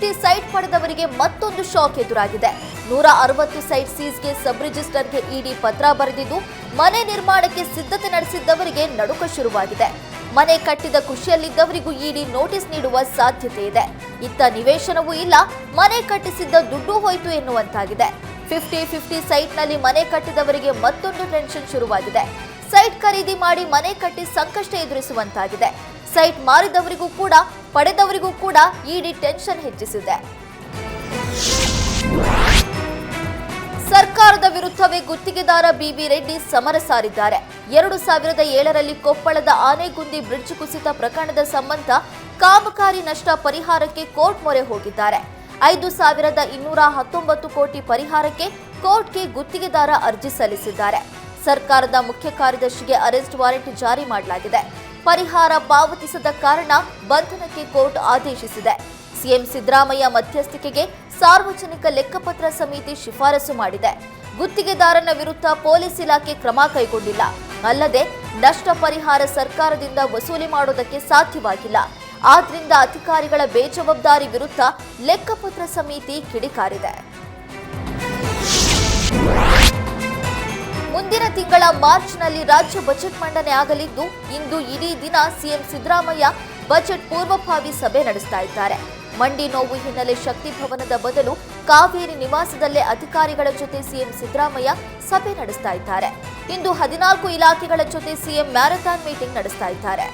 50 site ಪಡೆದವರಿಗೆ ಮತ್ತೊಂದು shock ಎದುರಾಗಿದೆ. 160 ಸೈಟ್ ಸೀಸ್ಗೆ ಸಬ್ ರಿಜಿಸ್ಟರ್ಗೆ ಇಡಿ ಪತ್ರ ಬರೆದಿದ್ದು, ಮನೆ ನಿರ್ಮಾಣಕ್ಕೆ ಸಿದ್ಧತೆ ನಡೆಸಿದ್ದವರಿಗೆ ನಡುಕ ಶುರುವಾಗಿದೆ. ಮನೆ ಕಟ್ಟಿದ ಖುಷಿಯಲ್ಲಿದ್ದವರಿಗೂ ಇಡಿ ನೋಟಿಸ್ ನೀಡುವ ಸಾಧ್ಯತೆ ಇದೆ. ಇತ್ತ ನಿವೇಶನವೂ ಇಲ್ಲ, ಮನೆ ಕಟ್ಟಿಸಿದ್ದ ದುಡ್ಡು ಹೋಯಿತು ಎನ್ನುವಂತಾಗಿದೆ. 50 ಸೈಟ್ನಲ್ಲಿ ಮನೆ ಕಟ್ಟಿದವರಿಗೆ ಮತ್ತೊಂದು ಟೆನ್ಷನ್ ಶುರುವಾಗಿದೆ. ಸೈಟ್ ಖರೀದಿ ಮಾಡಿ ಮನೆ ಕಟ್ಟಿ ಸಂಕಷ್ಟ ಎದುರಿಸುವಂತಾಗಿದೆ. ಸೈಟ್ ಮಾರಿದವರಿಗೂ ಕೂಡ ಪಡೆದವರಿಗೂ ಕೂಡ ಇಡಿ ಟೆನ್ಷನ್ ಹೆಚ್ಚಿಸಿದೆ. ಸರ್ಕಾರದ ವಿರುದ್ಧವೇ ಗುತ್ತಿಗೆದಾರ ಬಿಬಿ ರೆಡ್ಡಿ ಸಮರ ಸಾರಿದ್ದಾರೆ. 2007ರಲ್ಲಿ ಕೊಪ್ಪಳದ ಆನೆಗುಂದಿ ಬ್ರಿಡ್ಜ್ ಕುಸಿತ ಪ್ರಕರಣದ ಸಂಬಂಧ ಕಾಮಗಾರಿ ನಷ್ಟ ಪರಿಹಾರಕ್ಕೆ ಕೋರ್ಟ್ ಮೊರೆ ಹೋಗಿದ್ದಾರೆ. 5,219 ಕೋಟಿ ಪರಿಹಾರಕ್ಕೆ ಕೋರ್ಟ್ಗೆ ಗುತ್ತಿಗೆದಾರ ಅರ್ಜಿ ಸಲ್ಲಿಸಿದ್ದಾರೆ. ಸರ್ಕಾರದ ಮುಖ್ಯ ಕಾರ್ಯದರ್ಶಿಗೆ ಅರೆಸ್ಟ್ ವಾರೆಂಟ್ ಜಾರಿ ಮಾಡಲಾಗಿದೆ. ಪರಿಹಾರ ಪಾವತಿಸದ ಕಾರಣ ಬಂಧನಕ್ಕೆ ಕೋರ್ಟ್ ಆದೇಶಿಸಿದೆ. ಸಿಎಂ ಸಿದ್ದರಾಮಯ್ಯ ಮಧ್ಯಸ್ಥಿಕೆಗೆ ಸಾರ್ವಜನಿಕ ಲೆಕ್ಕಪತ್ರ ಸಮಿತಿ ಶಿಫಾರಸು ಮಾಡಿದೆ. ಗುತ್ತಿಗೆದಾರನ ವಿರುದ್ಧ ಪೊಲೀಸ್ ಇಲಾಖೆ ಕ್ರಮ ಕೈಗೊಂಡಿಲ್ಲ. ಅಲ್ಲದೆ ನಷ್ಟ ಪರಿಹಾರ ಸರ್ಕಾರದಿಂದ ವಸೂಲಿ ಮಾಡೋದಕ್ಕೆ ಸಾಧ್ಯವಾಗಿಲ್ಲ. ಆದ್ರಿಂದ ಅಧಿಕಾರಿಗಳ ಬೇಜವಾಬ್ದಾರಿ ವಿರುದ್ಧ ಲೆಕ್ಕಪತ್ರ ಸಮಿತಿ ಕಿಡಿಕಾರಿದೆ. ಮುಂದಿನ ತಿಂಗಳ ಮಾರ್ಚ್ನಲ್ಲಿ ರಾಜ್ಯ ಬಜೆಟ್ ಮಂಡನೆ ಆಗಲಿದ್ದು, ಇಂದು ಇಡೀ ದಿನ ಸಿಎಂ ಸಿದ್ದರಾಮಯ್ಯ ಬಜೆಟ್ ಪೂರ್ವಭಾವಿ ಸಭೆ ನಡೆಸ್ತಾ ಇದ್ದಾರೆ. ಮಂಡಿ ನೋವು ಹಿನ್ನೆಲೆ ಶಕ್ತಿ ಭವನದ ಬದಲು ಕಾವೇರಿ ನಿವಾಸದಲ್ಲೇ ಅಧಿಕಾರಿಗಳ ಜೊತೆ ಸಿಎಂ ಸಿದ್ದರಾಮಯ್ಯ ಸಭೆ ನಡೆಸ್ತಾ ಇದ್ದಾರೆ. ಇಂದು 14 ಇಲಾಖೆಗಳ ಜೊತೆ ಸಿಎಂ ಮ್ಯಾರಥಾನ್ ಮೀಟಿಂಗ್ ನಡೆಸ್ತಾ ಇದ್ದಾರೆ.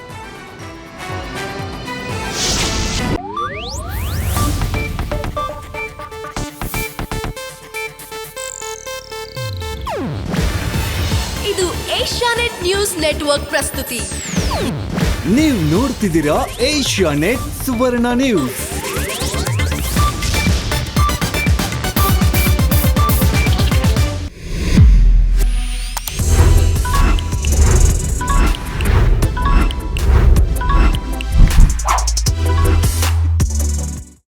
ಇದು ಏಷ್ಯಾನೆಟ್ ನ್ಯೂಸ್ ನೆಟ್ವರ್ಕ್ ಪ್ರಸ್ತುತಿ. ನೀವು ನೋಡ್ತಿದ್ದೀರಾ ಏಷ್ಯಾನೆಟ್ ಸುವರ್ಣ ನ್ಯೂಸ್.